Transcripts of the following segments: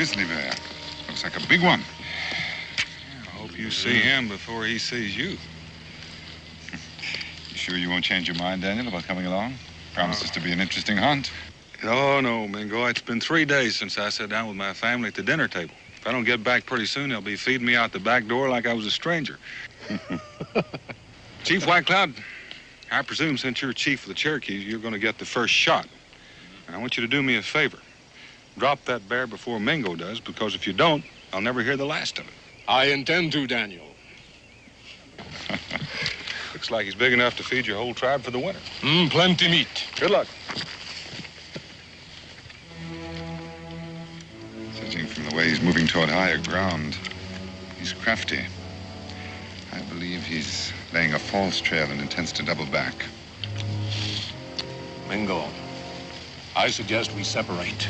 grizzly bear. Looks like a big one. I hope you see him before he sees you. You sure you won't change your mind, Daniel, about coming along? Promises to be an interesting hunt. Oh, no, Mingo. It's been 3 days since I sat down with my family at the dinner table. If I don't get back pretty soon, they'll be feeding me out the back door like I was a stranger. Chief White Cloud, I presume since you're chief of the Cherokees, you're going to get the first shot. And I want you to do me a favor. Drop that bear before Mingo does, because if you don't, I'll never hear the last of it. I intend to, Daniel. Looks like he's big enough to feed your whole tribe for the winter. Plenty meat. Good luck. Judging from the way he's moving toward higher ground, he's crafty. I believe he's laying a false trail and intends to double back. Mingo, I suggest we separate.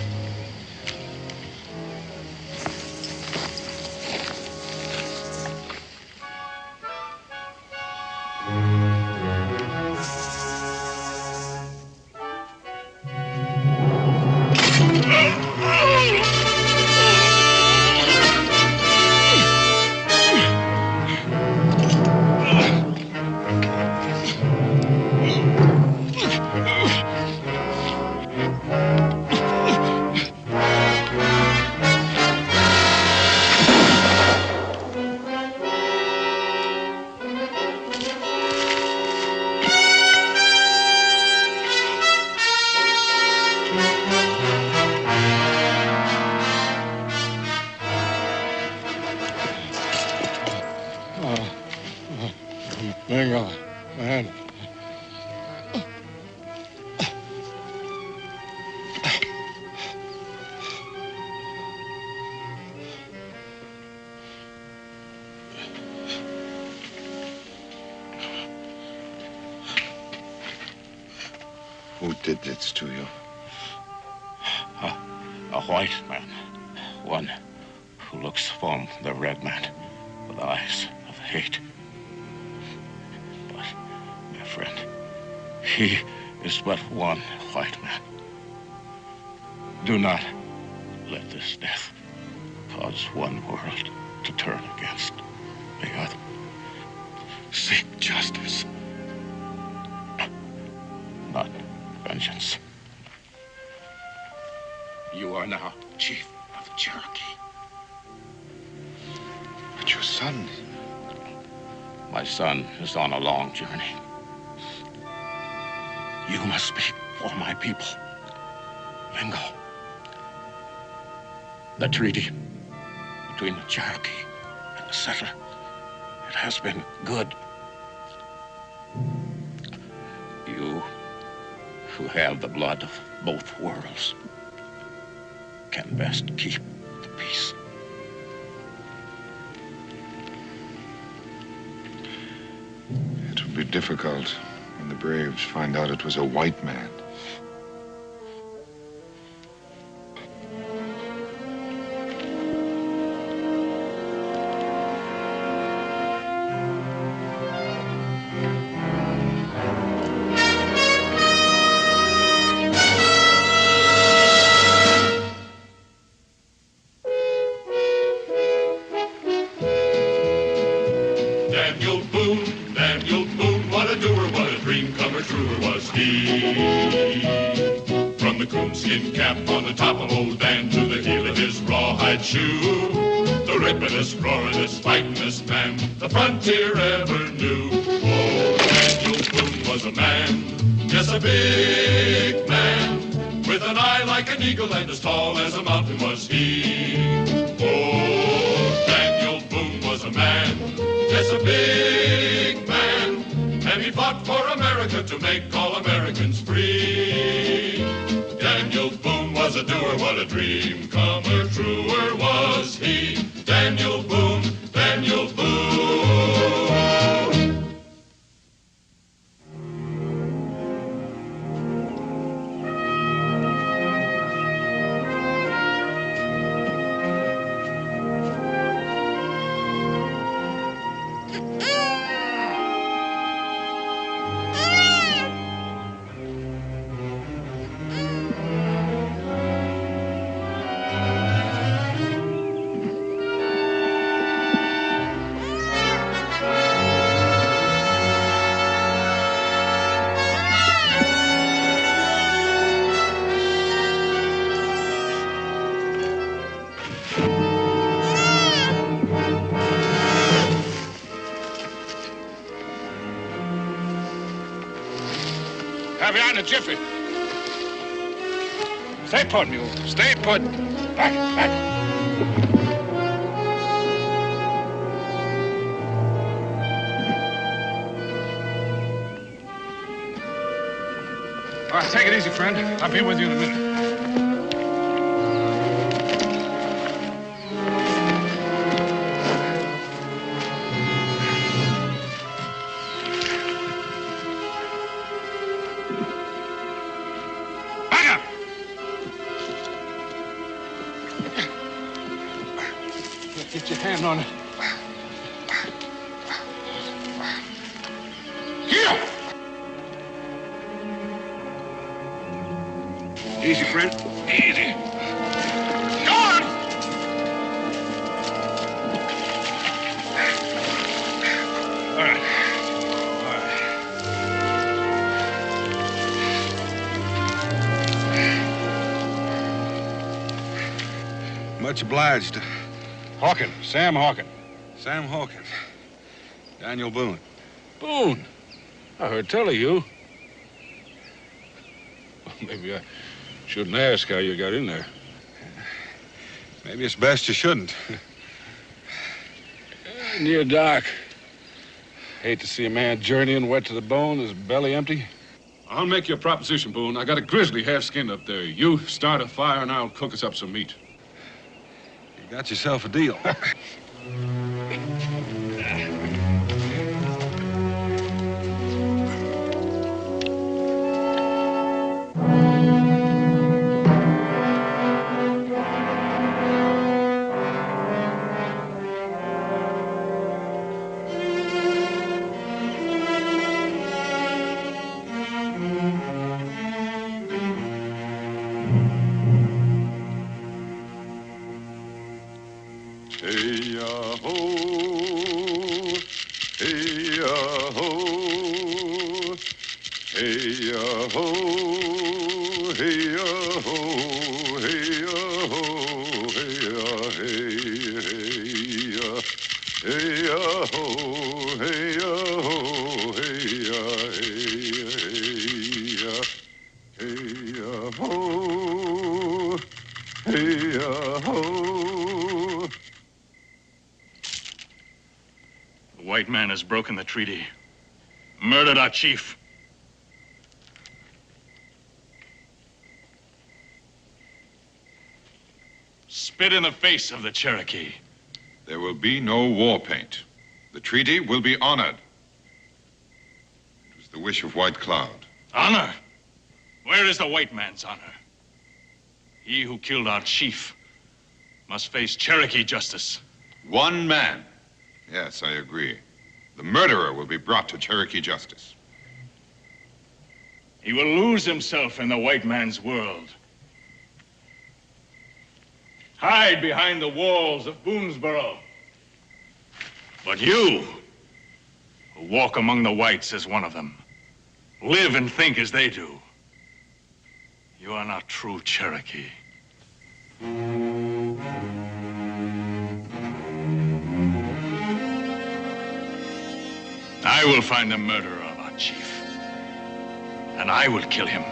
Mingo, man. Who did this to you? A white man. One who looks from the red man with eyes of hate. But, my friend, he is but one white man. Do not let this death cause one world to turn against the other. Seek justice, not vengeance. You are now chief of the Cherokee. But your son... My son is on a long journey. You must speak for my people. Mingo. The treaty between the Cherokee and the settler, it has been good. You, who have the blood of both worlds, can best keep the peace. It will be difficult when the braves find out it was a white man. Daniel Boone, what a doer, what a dream comer, truer was he. From the coonskin cap on the top of old Dan to the heel of his rawhide shoe, the rippin'est, roaring'est, fighting'est man the frontier ever knew. Oh, Daniel Boone was a man, yes, a big man, with an eye like an eagle and as tall as a mountain was he. Oh, Daniel Boone was a man, yes, a big man, and he fought for America to make all Americans free. Daniel Boone was a doer, what a dream comer, truer was he. Daniel Boone, Daniel Boone. Have you on a jiffy. Stay put, mule. Stay put. Back. All right, take it easy, friend. I'll be with you in a minute. Get your hand on it. Here! Easy, friend. Easy. Go on! All right. Much obliged. Hawkins, Sam Hawkins. Sam Hawkins. Daniel Boone. Boone. I heard tell of you. Well, maybe I shouldn't ask how you got in there. Maybe it's best you shouldn't. Near dark. Hate to see a man journeying wet to the bone, his belly empty. I'll make you a proposition, Boone. I got a grizzly half-skinned up there. You start a fire and I'll cook us up some meat. You got yourself a deal. The white man has broken the treaty, murdered our chief. Spit in the face of the Cherokee. There will be no war paint. The treaty will be honored. It was the wish of White Cloud. Honor? Where is the white man's honor? He who killed our chief must face Cherokee justice. One man. Yes, I agree. The murderer will be brought to Cherokee justice. He will lose himself in the white man's world. Hide behind the walls of Boonesboro. But you, who walk among the whites as one of them, live and think as they do, you are not true Cherokee. I will find the murderer of our chief, and I will kill him.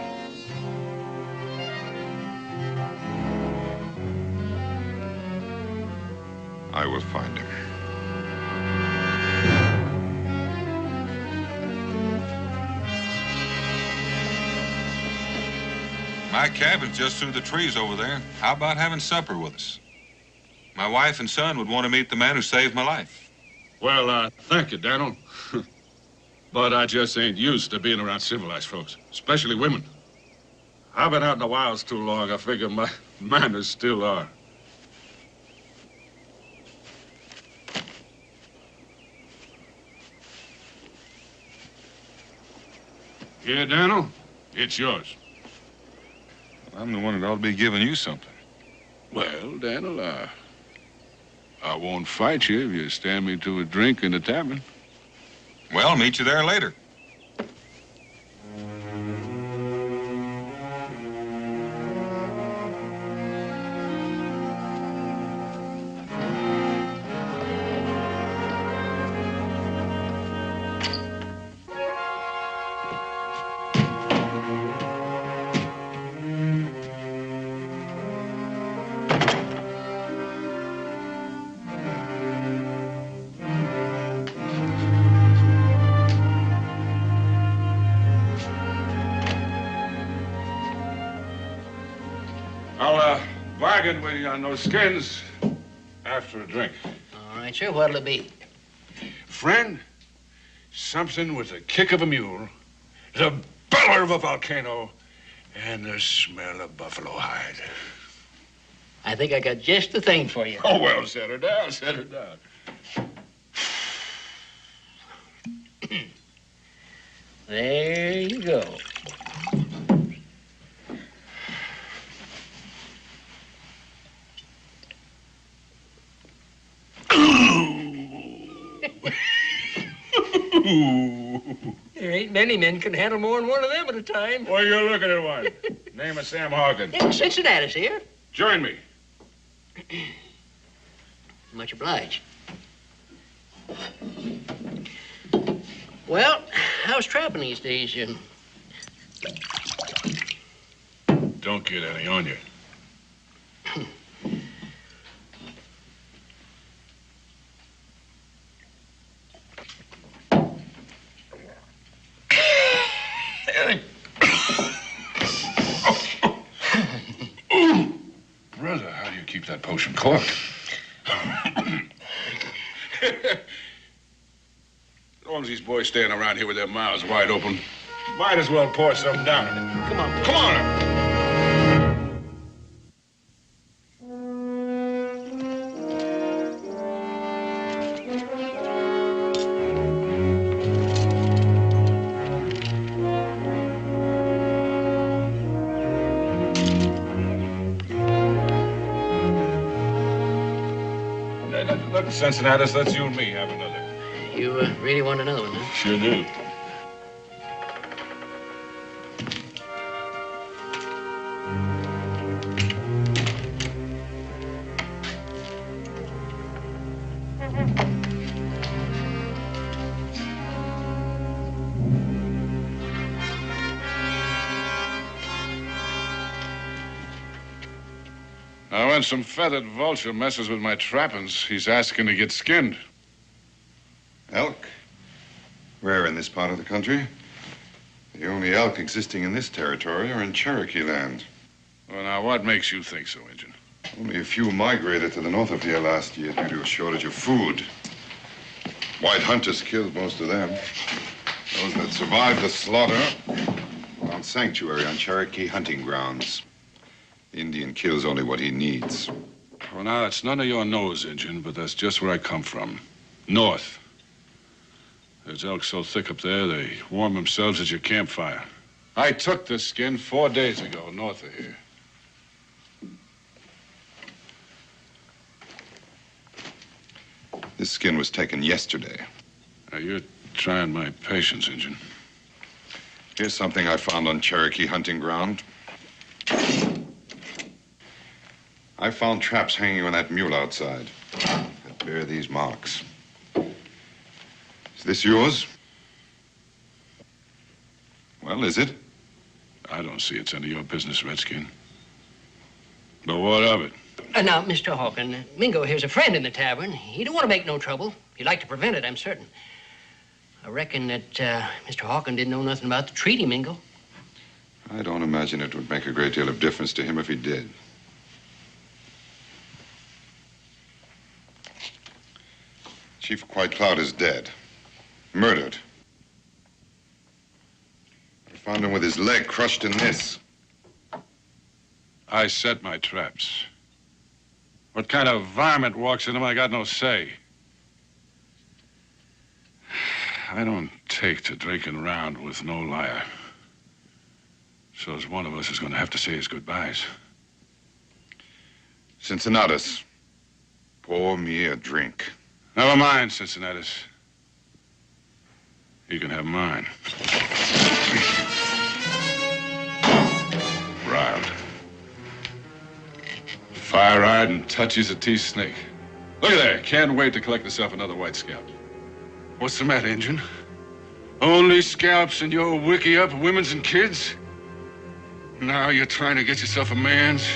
I will find him. My cabin's just through the trees over there. How about having supper with us? My wife and son would want to meet the man who saved my life. Well, thank you, Daniel. But I just ain't used to being around civilized folks, especially women. I've been out in the wilds too long. I figure my manners still are. Here, Daniel, it's yours. I'm the one that ought to be giving you something. Well, Daniel, I won't fight you if you stand me to a drink in the tavern. Well, meet you there later. wagon waiting on those skins after a drink. All right, sir. What'll it be? Friend, something with the kick of a mule, the bellow of a volcano, and the smell of buffalo hide. I think I got just the thing for you. Oh, well, set her down, set her down. There you go. There ain't many men can handle more than one of them at a time. Well, you're looking at one. Name of Sam Hawkins. Yeah, Cincinnati's here. Join me. Much obliged. Well, how's trapping these days? Don't get any on you. Brother, how do you keep that potion corked? As long as these boys staying around here with their mouths wide open, might as well pour something down in it. Come on. Come on. Look, Cincinnatus, let's you and me have another. You really want another one, huh? Sure do. Now, when some feathered vulture messes with my trappings, he's asking to get skinned. Elk? Rare in this part of the country. The only elk existing in this territory are in Cherokee land. Well, now, what makes you think so, Injun? Only a few migrated to the north of here last year due to a shortage of food. White hunters killed most of them. Those that survived the slaughter found sanctuary on Cherokee hunting grounds. The Indian kills only what he needs. Well, now, that's none of your nose, Injun, but that's just where I come from. North. There's elk so thick up there, they warm themselves at your campfire. I took this skin 4 days ago, north of here. This skin was taken yesterday. Now, you're trying my patience, Injun. Here's something I found on Cherokee hunting ground. I found traps hanging on that mule outside that bear these marks. Is this yours? Well, is it? I don't see it's any of your business, Redskin. But what of it? Now, Mr. Hawkins, Mingo here's a friend in the tavern. He don't want to make no trouble. He'd like to prevent it, I'm certain. I reckon that Mr. Hawkins didn't know nothing about the treaty, Mingo. I don't imagine it would make a great deal of difference to him if he did. Chief White Cloud is dead. Murdered. I found him with his leg crushed in this. I set my traps. What kind of varmint walks in them, I got no say. I don't take to drinking around with no liar. So as one of us is going to have to say his goodbyes. Cincinnatus, pour me a drink. Never mind, Cincinnatus. You can have mine. Riled. Fire-eyed and touchy as a tea-snake. Look at there. Can't wait to collect myself another white scalp. What's the matter, Injun? Only scalps in your wiki up women's and kids? Now you're trying to get yourself a man's?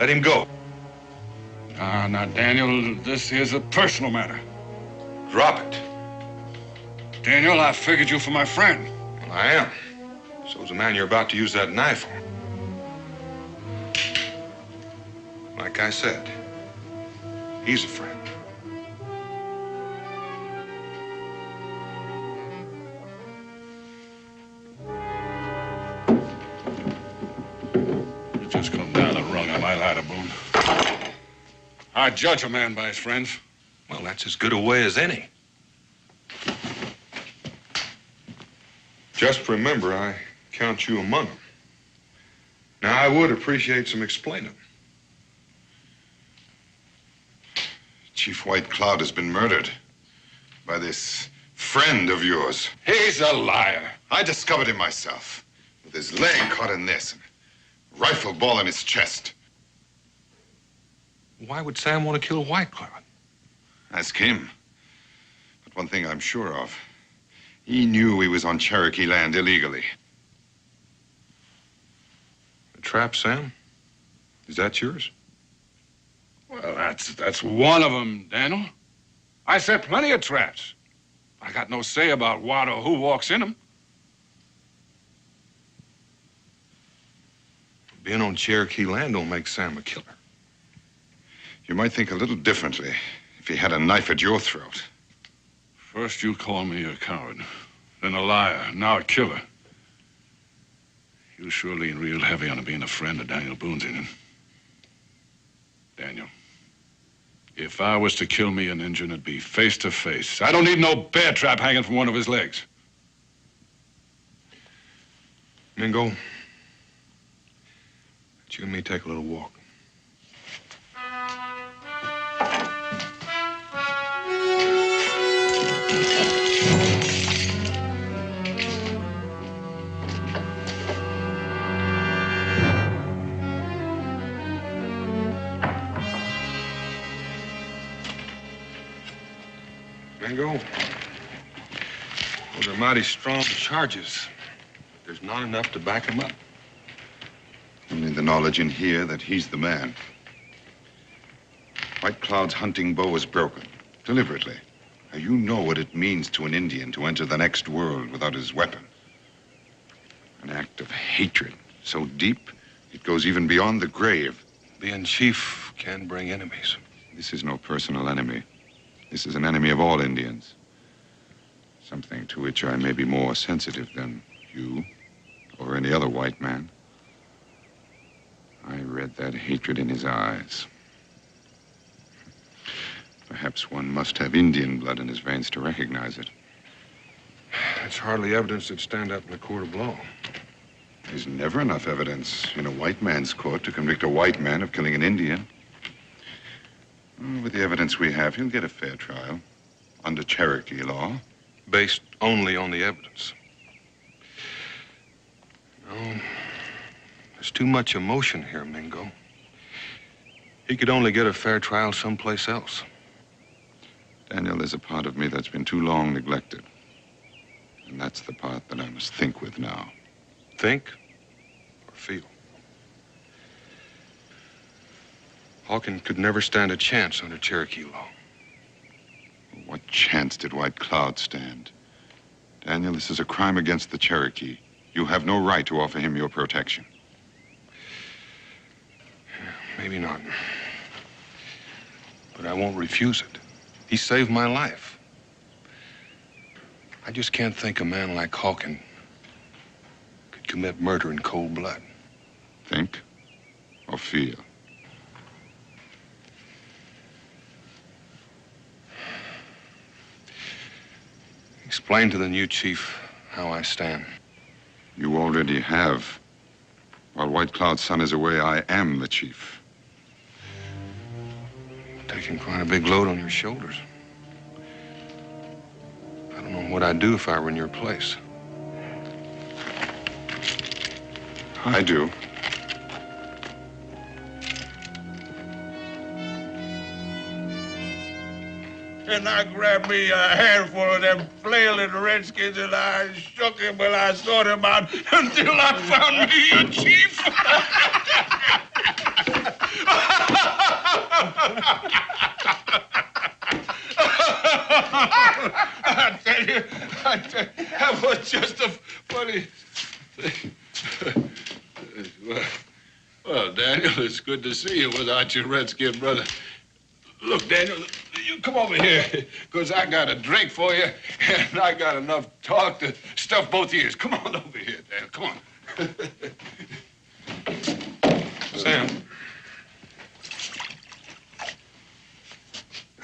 Let him go. Now, Daniel, this is a personal matter. Drop it. Daniel, I figured you for my friend. Well, I am. So's the man you're about to use that knife on. Like I said, he's a friend. You just come down the rung on my ladder, Boone. I judge a man by his friends. Well, that's as good a way as any. Just remember, I count you among them. Now, I would appreciate some explaining. Chief White Cloud has been murdered by this friend of yours. He's a liar. I discovered him myself, with his leg caught in this, and a rifle ball in his chest. Why would Sam want to kill White Cloud? Ask him. But one thing I'm sure of, he knew he was on Cherokee land illegally. The trap, Sam? Is that yours? Well, that's one of them, Daniel. I set plenty of traps. I got no say about what or who walks in them. Being on Cherokee land don't make Sam a killer. You might think a little differently if he had a knife at your throat. First you call me a coward, then a liar, now a killer. You sure lean real heavy on being a friend of Daniel Boone's, ain't it? Daniel, if I was to kill me an Injun, it'd be face to face. I don't need no bear trap hanging from one of his legs. Mingo, let you and me take a little walk. Mingo, those are mighty strong charges. There's not enough to back him up. Only the knowledge in here that he's the man. White Cloud's hunting bow was broken, deliberately. Now, you know what it means to an Indian to enter the next world without his weapon. An act of hatred so deep, it goes even beyond the grave. Being chief can bring enemies. This is no personal enemy. This is an enemy of all Indians. Something to which I may be more sensitive than you or any other white man. I read that hatred in his eyes. Perhaps one must have Indian blood in his veins to recognize it. It's hardly evidence that'd stand up in a court of law. There's never enough evidence in a white man's court to convict a white man of killing an Indian. With the evidence we have, he'll get a fair trial under Cherokee law. Based only on the evidence. No, there's too much emotion here, Mingo. He could only get a fair trial someplace else. Daniel, there's a part of me that's been too long neglected. And that's the part that I must think with now. Think or feel? Hawkins could never stand a chance under Cherokee law. What chance did White Cloud stand? Daniel, this is a crime against the Cherokee. You have no right to offer him your protection. Maybe not. But I won't refuse it. He saved my life. I just can't think a man like Hawkins could commit murder in cold blood. Think or feel? Explain to the new chief how I stand. You already have. While White Cloud's son is away, I am the chief. Taking quite a big load on your shoulders. I don't know what I'd do if I were in your place. I do. and I grabbed me a handful of them flailing redskins, and I shook him and I sorted him out until I found me a chief. I tell you, that was just a funny thing. Well, Daniel, it's good to see you without your redskin brother. Look, Daniel, you come over here, because I got a drink for you, and I got enough talk to stuff both ears. Come on over here, Daniel, come on. Sam,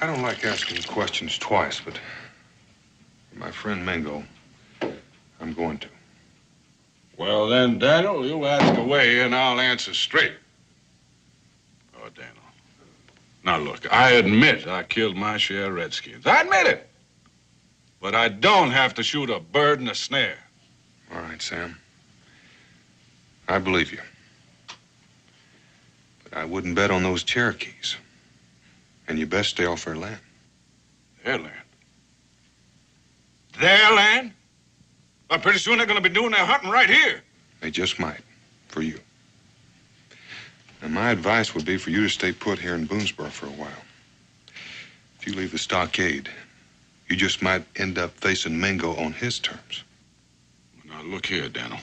I don't like asking questions twice, but for my friend Mingo, I'm going to. Well, then, Daniel, you ask away, and I'll answer straight. Oh, Daniel. Now, look, I admit I killed my share of redskins. I admit it. But I don't have to shoot a bird in a snare. All right, Sam. I believe you. But I wouldn't bet on those Cherokees. And you best stay off their land. Their land? Their land? Well, pretty soon they're going to be doing their hunting right here. They just might, for you. And my advice would be for you to stay put here in Boonesboro for a while. If you leave the stockade, you just might end up facing Mingo on his terms. Now, look here, Daniel.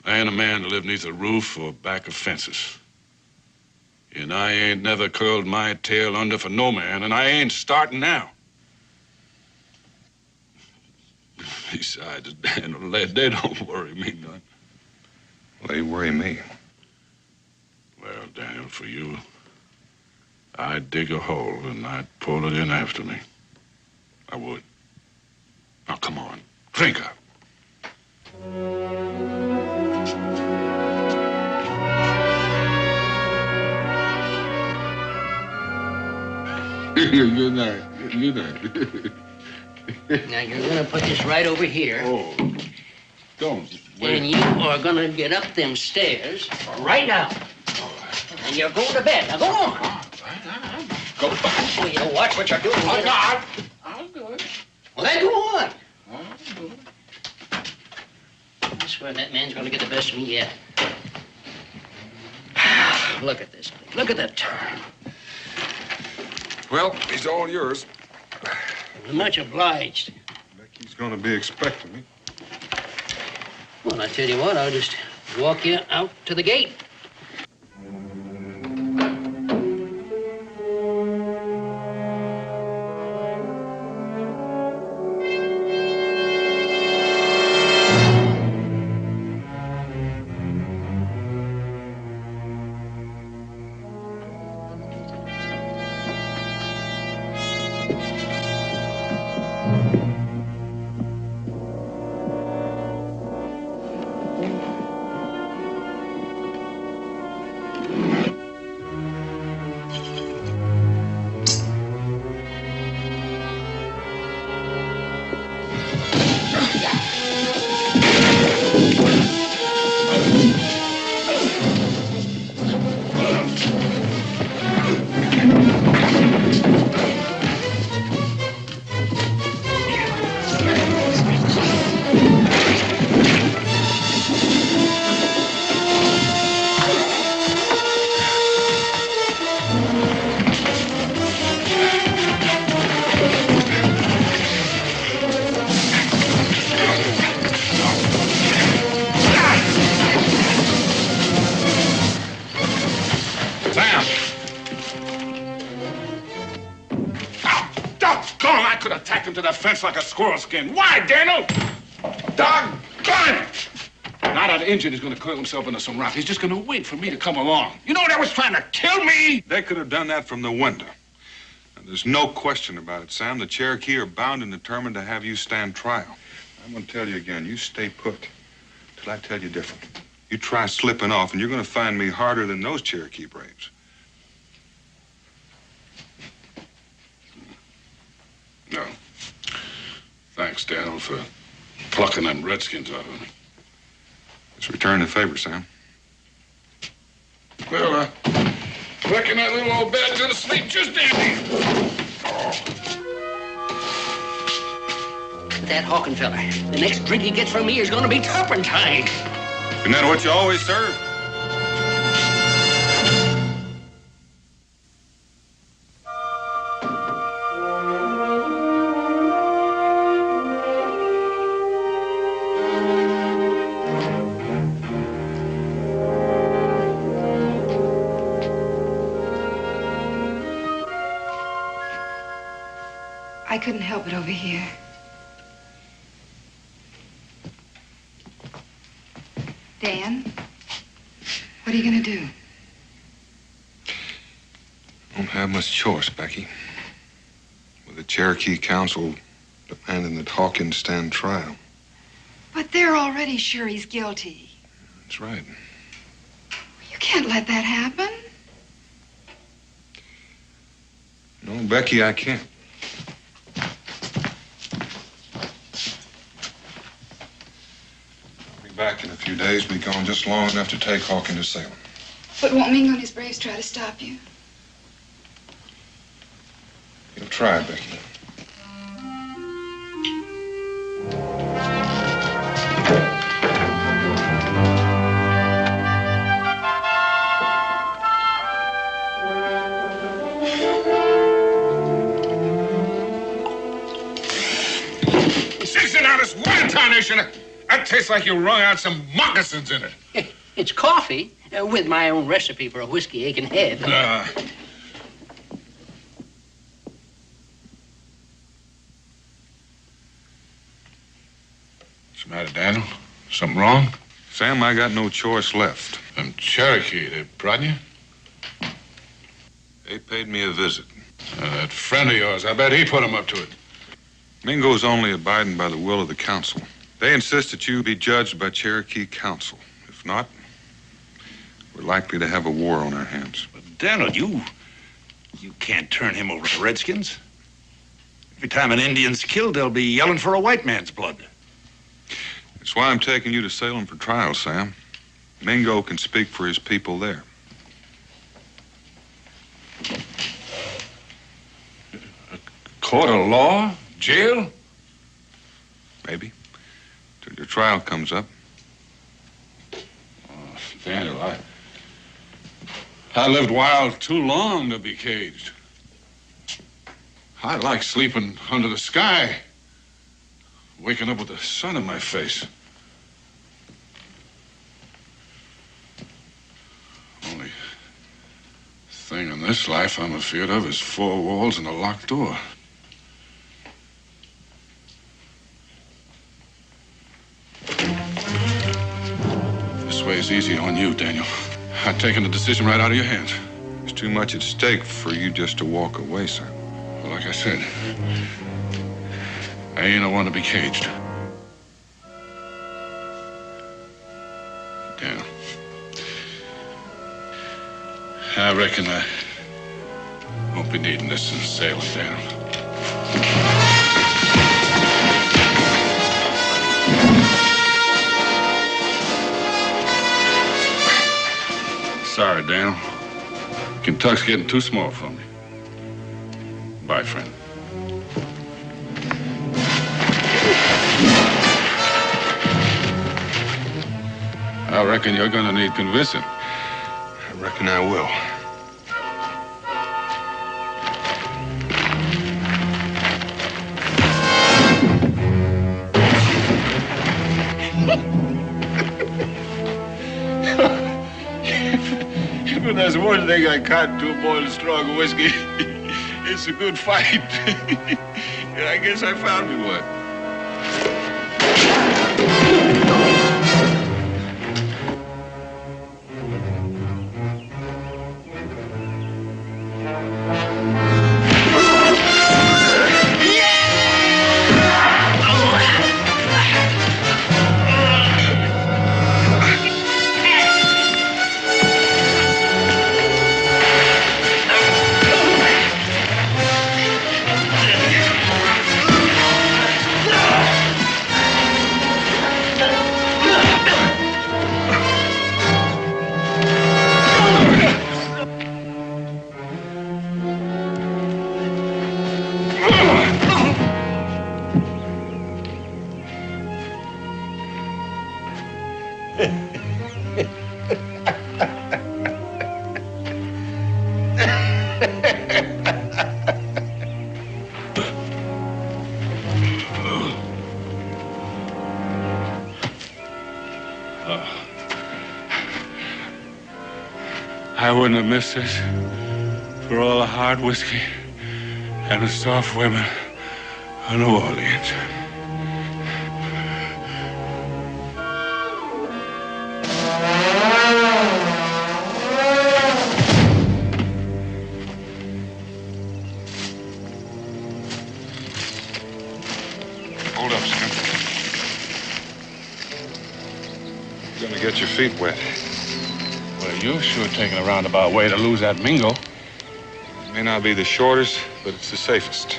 I ain't a man to live neath a roof or back of fences. And I ain't never curled my tail under for no man, and I ain't starting now. Besides, Daniel, they don't worry me none. Well, they worry me. Well, Daniel, for you, I'd dig a hole and I'd pull it in after me. I would. Now, come on, drink up. Good night. Good night. Now, you're going to put this right over here. Oh, don't. Wait. And you are going to get up them stairs right now. And you're going to bed. Now, go on. Go back. Well, you watch what you're doing. I'll do it. Well, then go on. I'll do it. I swear that man's going to get the best of me yet. Look at this. Look at that turn. Well, he's all yours. Much obliged. Becky's going to be expecting me. Well, I tell you what, I'll just walk you out to the gate. To the fence like a squirrel skin. Why, Daniel? Doggone it! Now that Injun is going to curl himself into some rock. He's just going to wait for me to come along. You know that was trying to kill me? They could have done that from the window. And there's no question about it, Sam. The Cherokee are bound and determined to have you stand trial. I'm going to tell you again, you stay put till I tell you different. You try slipping off, and you're going to find me harder than those Cherokee braves. No. Thanks, Daniel, for plucking them redskins out of me. Just return the favor, Sam. Well, I reckon that little old bed's gonna sleep just dandy. That Hawkin feller. The next drink he gets from me is gonna be turpentine. Isn't that what you always serve? I couldn't help it over here. Dan, what are you gonna do? Won't have much choice, Becky. With the Cherokee Council demanding that Hawkins stand trial. But they're already sure he's guilty. That's right. You can't let that happen. No, Becky, I can't. Back in a few days. Be gone just long enough to take Hawkins to Salem. But won't Mingo and his braves try to stop you? He'll try, Becky. Sixing out this one tarnation. That tastes like you wrung out some moccasins in it. It's coffee with my own recipe for a whiskey aching head. What's the matter, Daniel? Something wrong? Sam, I got no choice left. Them Cherokee, they brought you? They paid me a visit. That friend of yours, I bet he put him up to it. Mingo's only abiding by the will of the council. They insist that you be judged by Cherokee Council. If not, we're likely to have a war on our hands. But Daniel, you can't turn him over to Redskins. Every time an Indian's killed, they'll be yelling for a white man's blood. That's why I'm taking you to Salem for trial, Sam. Mingo can speak for his people there. A court of law? Jail? Maybe. Till your trial comes up. Oh, Daniel, I lived wild too long to be caged. I like sleeping under the sky, waking up with the sun in my face. Only thing in this life I'm afraid of is four walls and a locked door. This way is easy on you, Daniel. I've taken the decision right out of your hands. There's too much at stake for you just to walk away, Sam. Well, like I said, I ain't the one to be caged. Daniel, I reckon I won't be needing this in Salem, Daniel. Sorry, Daniel. Kentuck's getting too small for me. Bye, friend. I reckon you're gonna need convincing. I reckon I will. If there's one thing I can't do more than strong whiskey, it's a good fight. And I guess I found me one. I wouldn't have missed this for all the hard whiskey and the soft women of New Orleans. Hold up, Sam. You're gonna get your feet wet. Well, you're sure taking a roundabout way to lose that Mingo. It may not be the shortest, but it's the safest.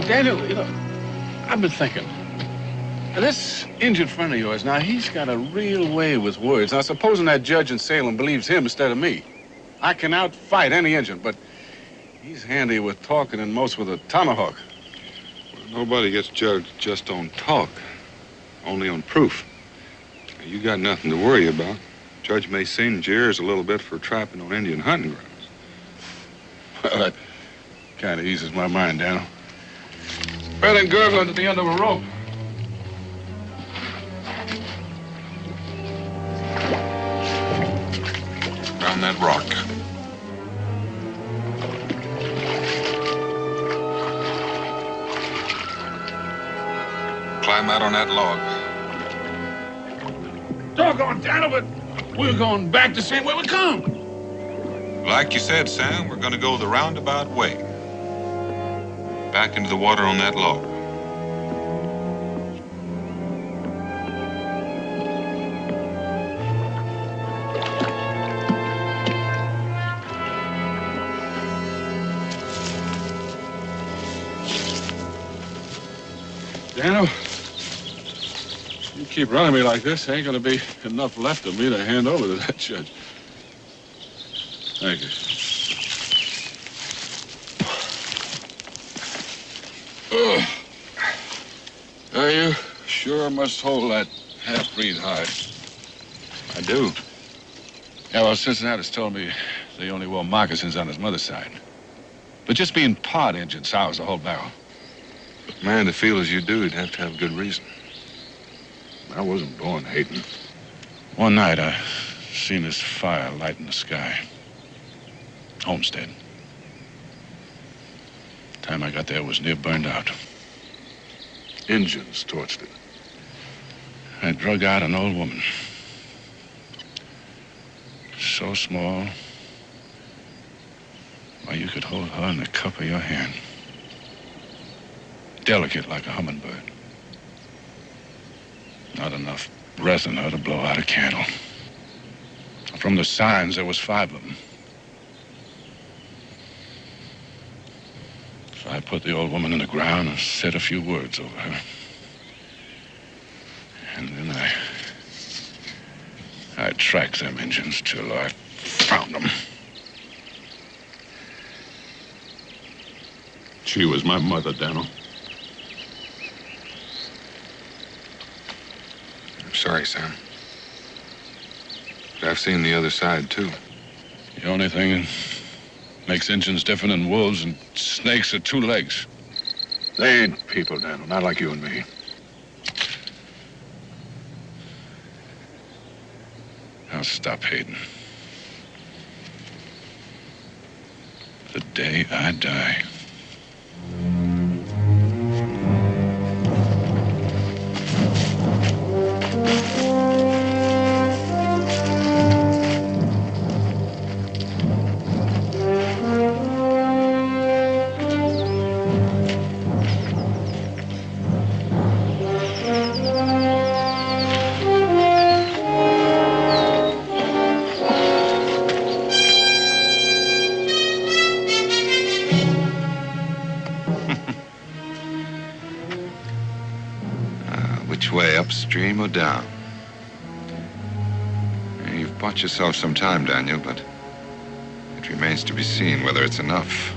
Daniel, you know, I've been thinking. Now, this injured friend of yours, now, he's got a real way with words. Now, supposing that judge in Salem believes him instead of me. I can outfight any Injun, but he's handy with talking and most with a tomahawk. Well, nobody gets judged just on talk, only on proof. Now, you got nothing to worry about. Judge may singe your ears a little bit for trapping on Indian hunting grounds. Well, that kind of eases my mind, Daniel. Better than gurgling at the end of a rope. Around that rock. Climb out on that log. Doggone, Daniel, but we're going back the same way we come. Like you said, Sam, we're gonna go the roundabout way. Back into the water on that log. Daniel, you keep running me like this, ain't gonna be enough left of me to hand over to that judge. Thank you. You sure must hold that half-breed hide. I do. Yeah, well, Cincinnati's told me they only wore moccasins on his mother's side. But just being part Injun sours the whole barrel. But man, to feel as you do, you'd have to have good reason. I wasn't born hating. One night, I seen this fire light in the sky. Homestead. Time I got there, it was near burned out. Injuns torched it. I drug out an old woman. So small, why, you could hold her in the cup of your hand. Delicate like a hummingbird. Not enough breath in her to blow out a candle. From the signs, there was 5 of them. So I put the old woman in the ground and said a few words over her. And then I tracked them Injuns till I found them. She was my mother, Daniel. I'm sorry, Sam. But I've seen the other side, too. The only thing that makes Injuns different than wolves and snakes are 2 legs. They ain't people, Daniel, not like you and me. I'll stop hating. The day I die. Which way, upstream or down? You've bought yourself some time, Daniel, but it remains to be seen whether it's enough.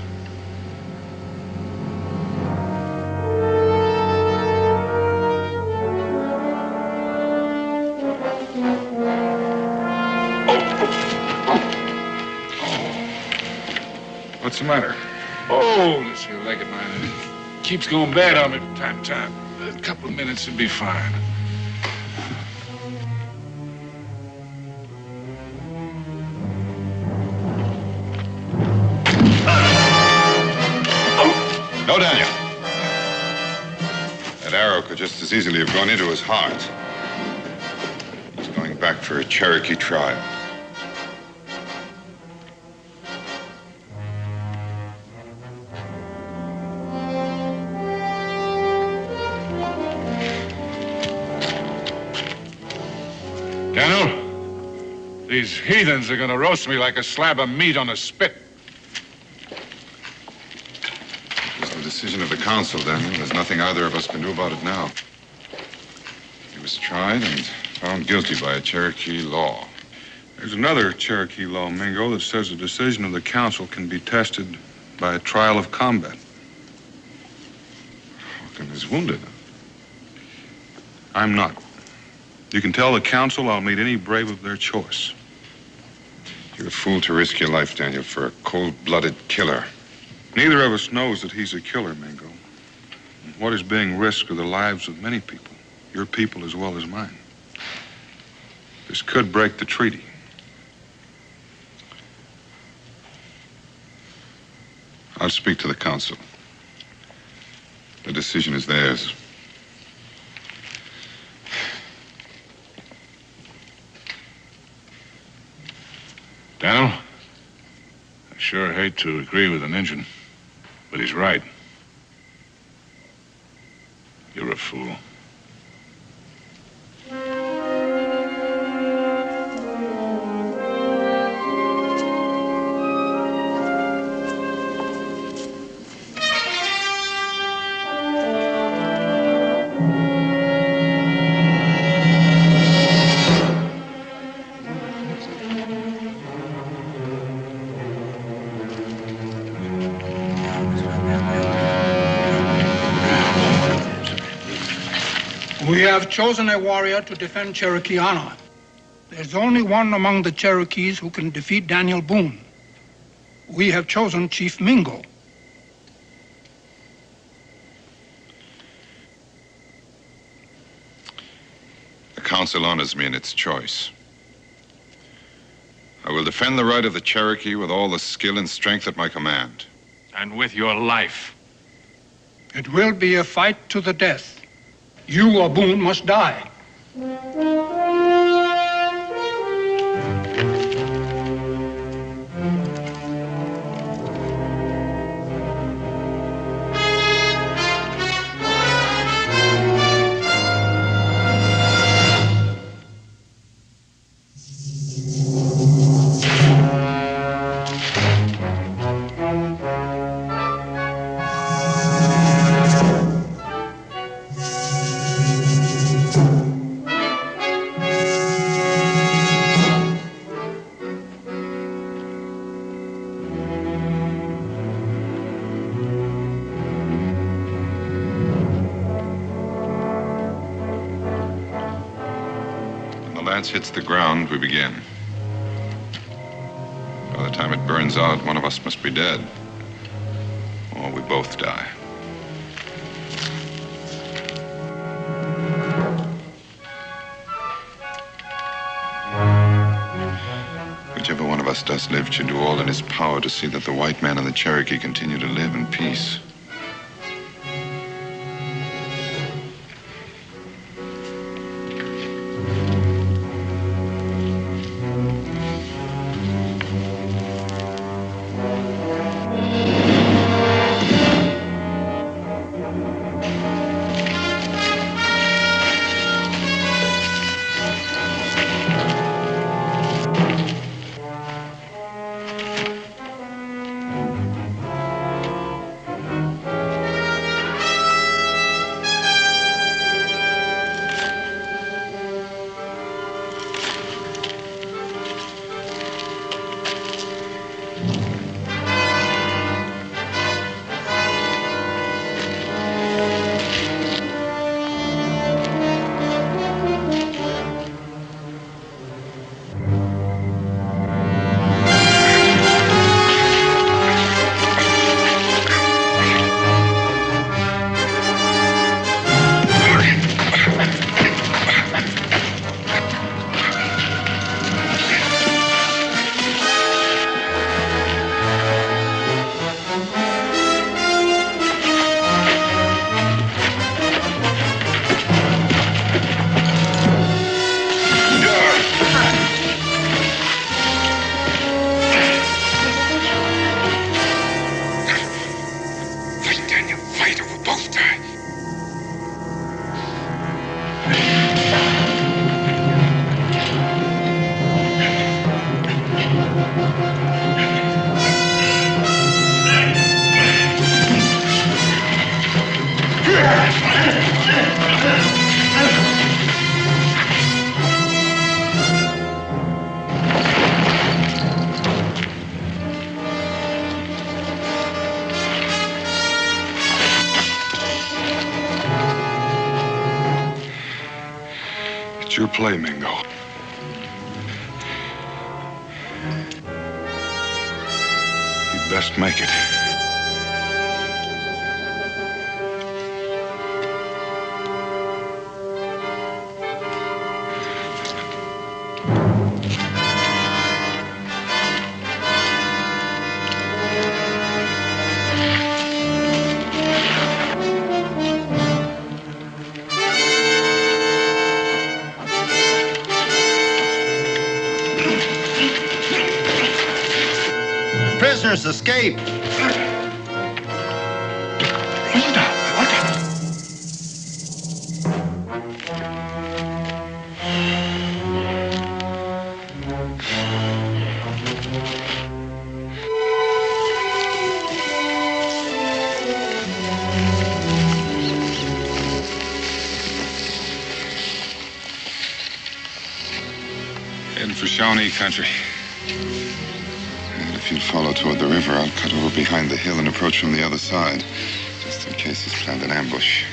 What's the matter? Oh, this here leg of mine, it keeps going bad on me from time to time. A couple of minutes, it'll be fine. No, Daniel. That arrow could just as easily have gone into his heart. He's going back for a Cherokee trial. Daniel, these heathens are gonna roast me like a slab of meat on a spit. It's the decision of the council, Daniel. There's nothing either of us can do about it now. He was tried and found guilty by a Cherokee law. There's another Cherokee law, Mingo, that says the decision of the council can be tested by a trial of combat. Hawken is wounded. I'm not. You can tell the council I'll meet any brave of their choice. You're a fool to risk your life, Daniel, for a cold-blooded killer. Neither of us knows that he's a killer, Mingo. What is being risked are the lives of many people, your people as well as mine. This could break the treaty. I'll speak to the council. The decision is theirs. Daniel, I sure hate to agree with an Injun, but he's right. You're a fool. We have chosen a warrior to defend Cherokee honor. There's only one among the Cherokees who can defeat Daniel Boone. We have chosen Chief Mingo. The council honors me in its choice. I will defend the right of the Cherokee with all the skill and strength at my command. And with your life. It will be a fight to the death. You or Boone must die. Lance hits the ground, we begin. By the time it burns out, one of us must be dead. Or we both die. Whichever one of us does live should do all in his power to see that the white man and the Cherokee continue to live in peace. It's your play, Mingo. You'd best make it. Prisoners escape. Heading for Shawnee country. And if you'll follow toward the river, I'll cut over behind the hill and approach from the other side, just in case he's planned an ambush.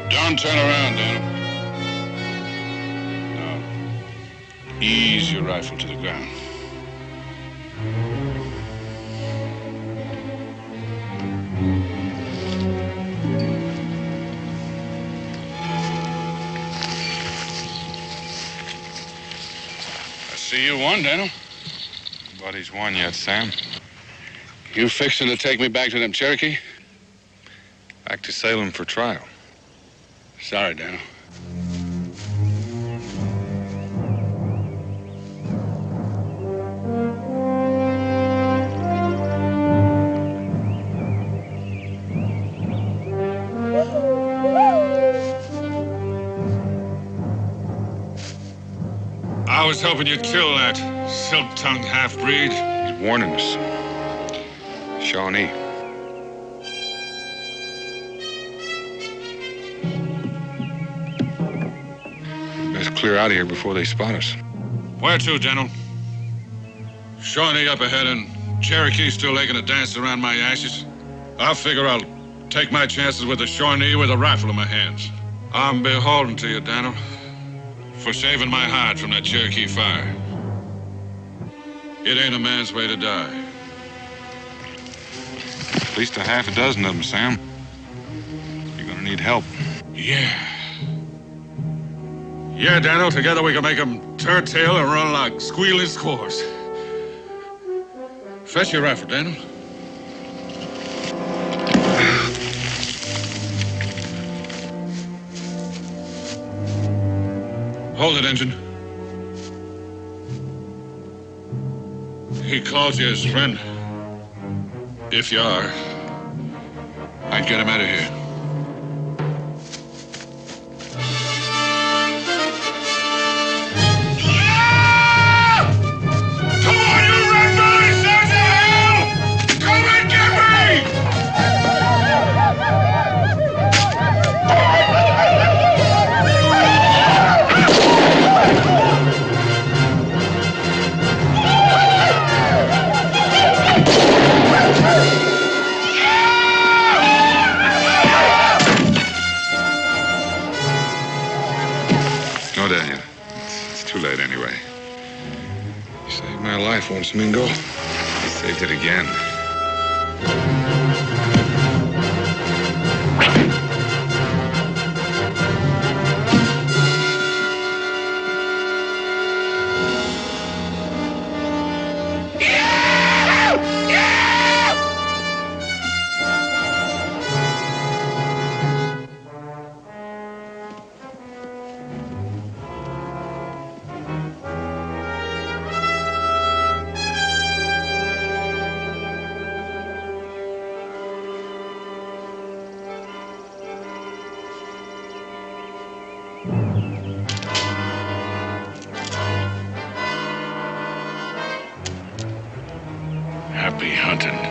Don't turn around, Daniel. No. Ease your rifle to the ground. I see you won, Daniel. Nobody's won yet, Sam. You fixing to take me back to them Cherokee? Back to Salem for trial. Sorry, Daniel. I was hoping you'd kill that silk-tongued half-breed. He's warning us. Shawnee. Best clear out of here before they spot us. Where to, General? Shawnee up ahead and Cherokee still making a dance around my ashes. I figure I'll take my chances with the Shawnee with a rifle in my hands. I'm beholden to you, Daniel, for saving my hide from that Cherokee fire. It ain't a man's way to die. At least a half a dozen of them, Sam. You're gonna need help. Yeah. Yeah, Daniel, together we can make them turn tail and run like squealing squaws. Fetch your rifle, Daniel. Hold it, Engine. He calls you his friend. If you are, I'd get him out of here. No, Daniel. It's too late anyway. You saved my life once, Mingo. You saved it again. hunting.